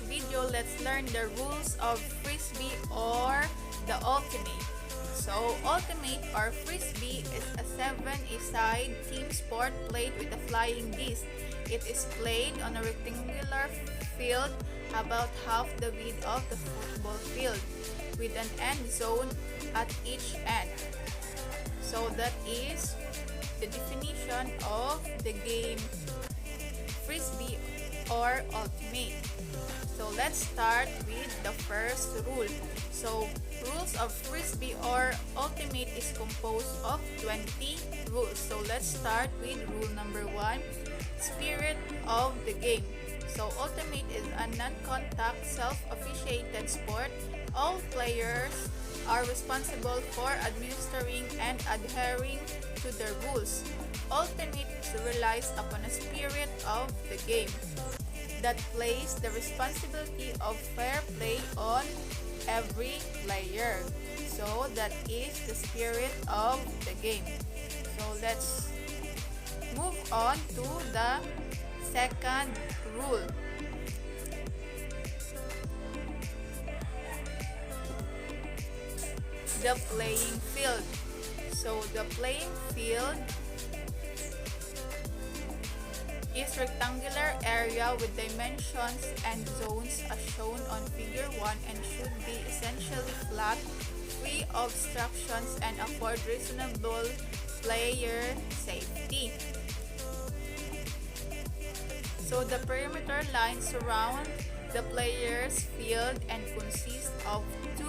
video, let's learn the rules of Frisbee or the Ultimate. So, Ultimate or Frisbee is a 7-a-side team sport played with a flying disc. It is played on a rectangular field about half the width of the football field, with an end zone at each end. So that is the definition of the game Frisbee or Ultimate. So let's start with the first rule. So rules of Frisbee or Ultimate is composed of 20 rules. So let's start with rule number 1, spirit of the game. So Ultimate is a non-contact, self-officiated sport. All players are responsible for administering and adhering to the rules. Ultimate relies upon a spirit of the game that places the responsibility of fair play on every player. So that is the spirit of the game. So let's move on to the second rule. The playing field. So the playing field is rectangular area with dimensions and zones as shown on figure 1 and should be essentially flat, free of obstructions and afford reasonable player safety. So the perimeter lines surround the player's field and consist of 2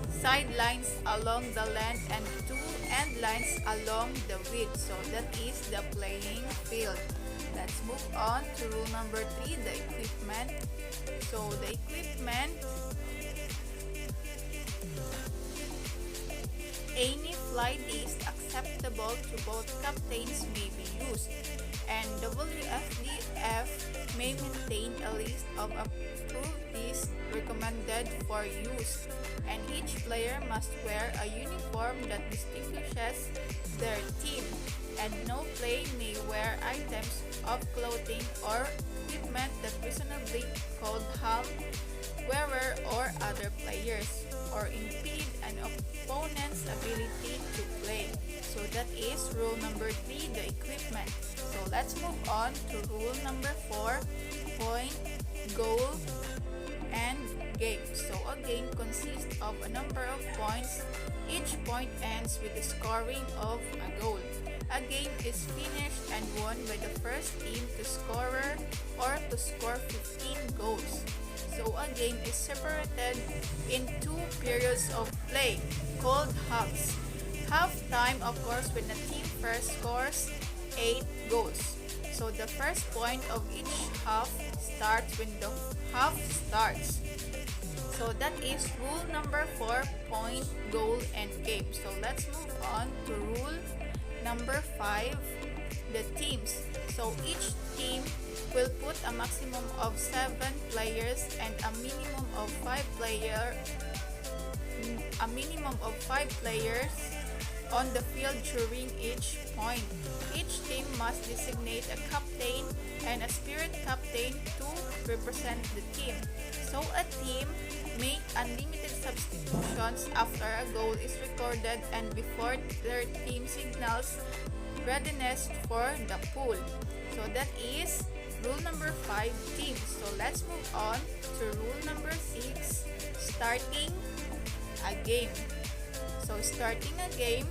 sidelines along the length and 2 end lines along the width. So that is the playing field. Let's move on to rule number 3, the equipment. So the equipment, any fly disc acceptable to both captains may be used, and WFDF may maintain a list of approved discs recommended for use, and each player must wear a uniform that distinguishes their team, and no player may wear items of clothing or equipment that reasonably could harm wearer or other players or impede an opponent's ability to play. So that is rule number 3, the equipment. So let's move on to rule number 4, point, goal, and game. So a game consists of a number of points. Each point ends with the scoring of a goal. A game is finished and won by the first team to scorer or to score 15 goals. So a game is separated in 2 periods of play called halves. Half time, of course, when the team first scores 8 goals. So the first point of each half starts when the half starts. So that is rule number 4, point, goal, and game. So let's move on to rule number 5, the teams. So each team will put a maximum of 7 players and a minimum of 5 players on the field during each point. Each team must designate a captain and a spirit captain to represent the team. So a team make unlimited substitutions after a goal is recorded and before their team signals readiness for the pool. So that is rule number 5, teams. So let's move on to rule number 6, starting a game. So starting a game,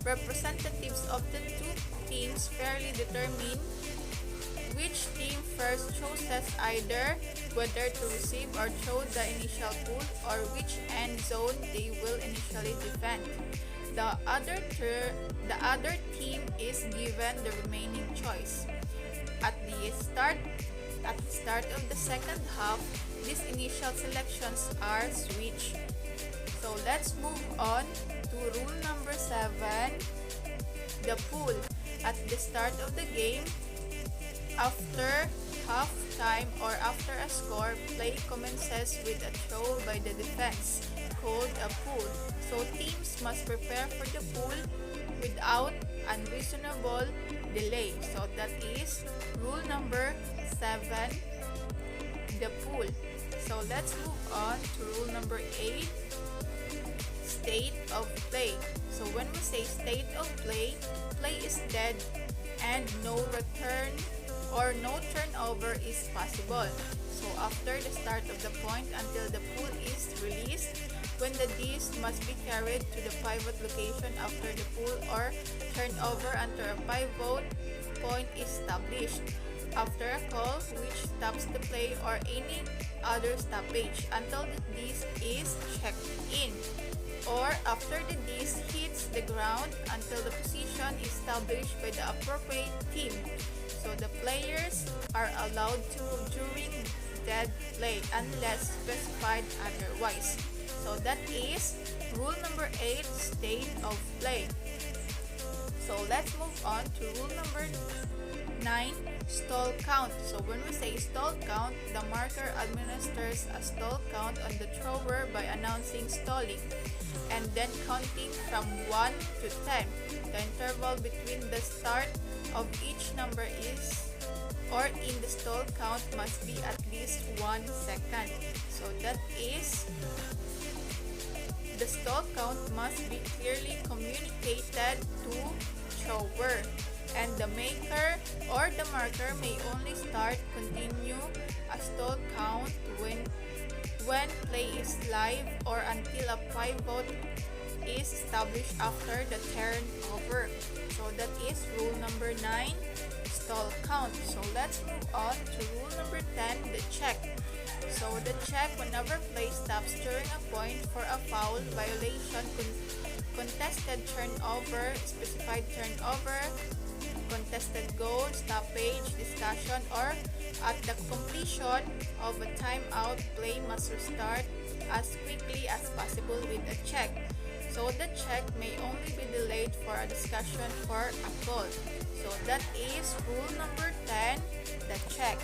representatives of the 2 teams fairly determine which team first chooses either whether to receive or throw the initial pool or which end zone they will initially defend. The other team is given the remaining choice. At the start of the second half, these initial selections are switched. So let's move on to rule number 7, the pool. At the start of the game, after half time or after a score, play commences with a throw by the defense, called a pool. So teams must prepare for the pool without unreasonable delay. So that is rule number 7, the pool. So let's move on to rule number 8, state of play. So when we say state of play, play is dead and no return or no turnover is possible. So after the start of the point until the pool is released, when the disc must be carried to the pivot location after the pool or turnover until a pivot point is established. After a call which stops the play or any other stoppage until the disc is checked in, or after the disc hits the ground until the position is established by the appropriate team. So the players are allowed to move during dead play unless specified otherwise. So that is rule number 8, state of play. So let's move on to rule number 9, stall count. So when we say stall count, the marker administers a stall count on the thrower by announcing stalling and then counting from 1 to 10. The interval between the start of each number is or in the stall count must be at least 1 second. So that is, the stall count must be clearly communicated to thrower, and the maker or the marker may only continue a stall count when play is live or until a pivot is established after the turnover. So that is rule number 9, stall count. So let's move on to rule number 10, the check. So the check, whenever play stops during a point for a foul, violation, contested turnover, specified turnover, contested goal, stoppage, discussion, or at the completion of a timeout, play must restart as quickly as possible with a check. So the check may only be delayed for a discussion for a call. So that is rule number 10, the check.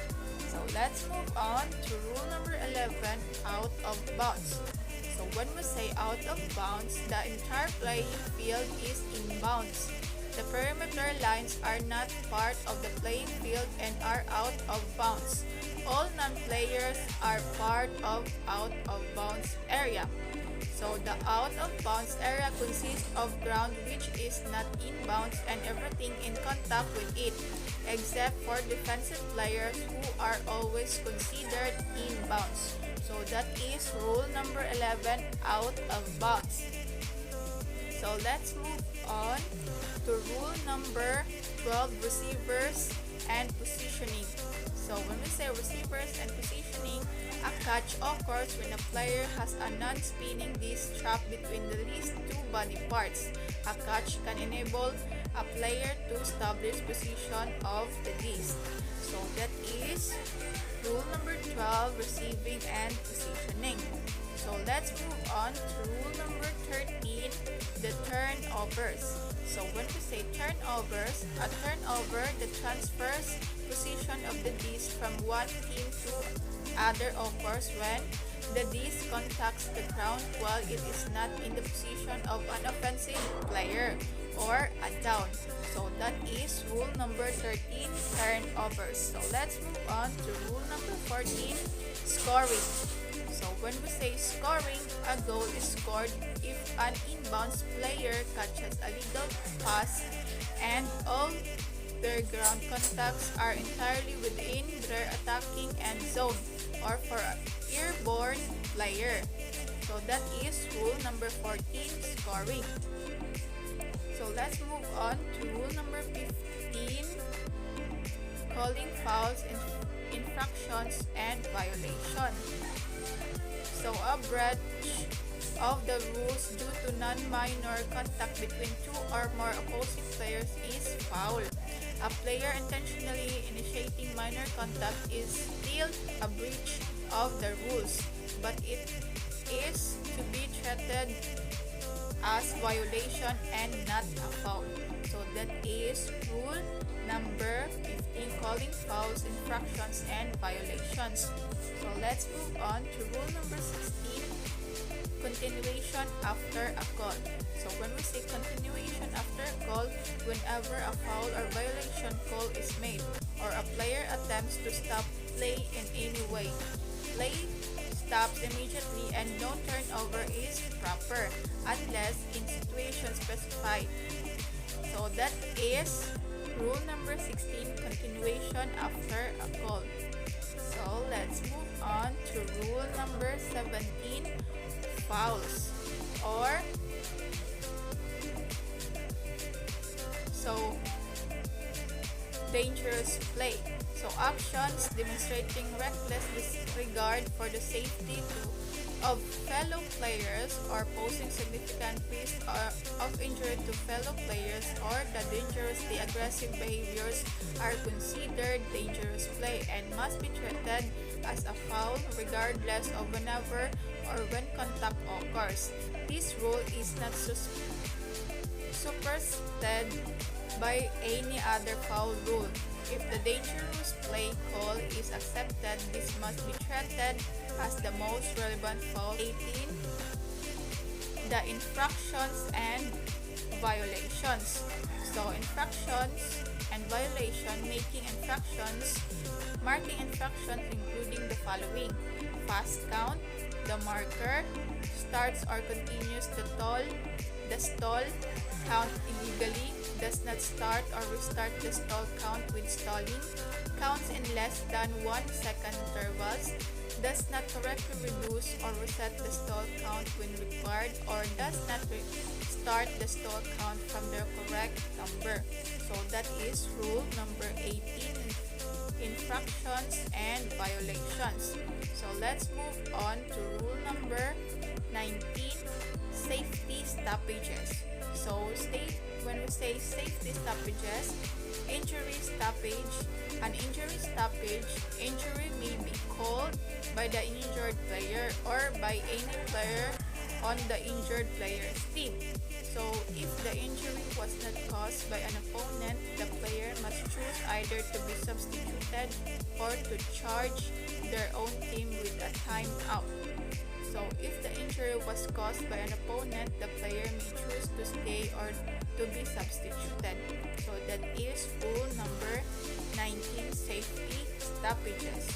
So let's move on to rule number 11, out of bounds. So when we say out of bounds, the entire playing field is in bounds. The perimeter lines are not part of the playing field and are out of bounds. All non-players are part of out of bounds area. So the out of bounds area consists of ground which is not in bounds and everything in contact with it, except for defensive players who are always considered in bounds. So that is rule number 11, out of bounds. So let's move on to rule number 12, receivers and positioning. So when we say receivers and positioning, a catch occurs when a player has a non-spinning disc trapped between the least two body parts. A catch can enable a player to establish position of the disc. So that is rule number 12, receiving and positioning. So let's move on to rule number 13, the turnovers. So when we say turnovers, a turnover that transfers position of the disc from one team to other occurs when the disc contacts the ground while it is not in the position of an offensive player or a down. So that is rule number 13, turnovers. So let's move on to rule number 14, scoring. So when we say scoring, a goal is scored if an inbounds player catches a legal pass and all their ground contacts are entirely within their attacking end zone, or for an airborne player. So that is rule number 14, scoring. So let's move on to rule number 15, calling fouls, infractions, and violation. So a breach of the rules due to non-minor contact between two or more opposing players is foul. A player intentionally initiating minor contact is still a breach of the rules, but it is to be treated as violation and not a foul. So that is rule number 15, calling fouls, infractions, and violations. So let's move on to rule number 16, continuation after a call. So when we say continuation after a call, whenever a foul or violation call is made or a player attempts to stop play in any way. Play stops immediately and no turnover is proper unless in situation specified. So that is rule number 16, continuation after a call. So let's move on to rule number 17, fouls or dangerous play. So actions demonstrating reckless disregard for the safety of fellow players or posing significant risk of injury to fellow players or the dangerously aggressive behaviors are considered dangerous play and must be treated as a foul regardless of whenever or when contact occurs. This rule is not superseded by any other foul rule. If the dangerous play call is accepted, this must be treated as the most relevant foul. 18. The infractions and violations. So infractions and violation, marking infractions including the following: fast count, the marker starts or continues to stall, count illegally, does not start or restart the stall count with stalling, counts in less than 1 second intervals, does not correctly reduce or reset the stall count when required, or does not start the stall count from the correct number. So that is rule number 18, infractions and violations. So let's move on to rule number 19, safety stoppages. So when we say safety stoppages, injury stoppage, an injury stoppage, injury may be called by the injured player or by any player on the injured player's team. So if the injury was not caused by an opponent, the player must choose either to be substituted or to charge their own team with a timeout. So if the injury was caused by an opponent, the player may choose to stay or to be substituted. So that is rule number 19, safety stoppages.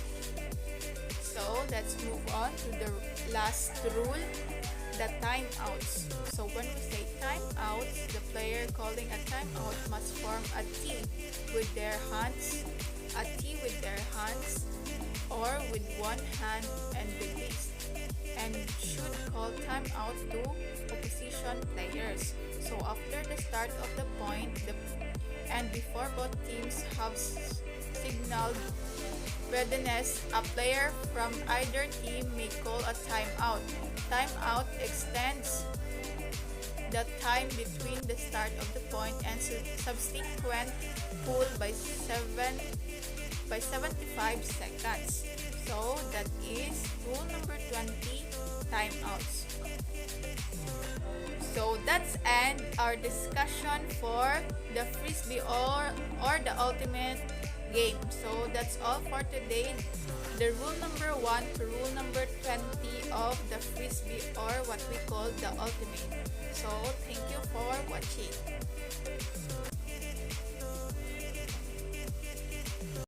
So let's move on to the last rule, the timeouts. So when we say timeouts, the player calling a timeout must form a T with their hands or with one hand and release, and should call timeout to opposition players. So after the start of the point and before both teams have signaled readiness, a player from either team may call a timeout. Timeout extends the time between the start of the point and subsequent pull by 75 seconds. So that is rule number 20, timeouts. So that's end our discussion for the Frisbee or the ultimate game. So that's all for today. The rule number 1 to rule number 20 of the Frisbee or what we call the ultimate. So thank you for watching.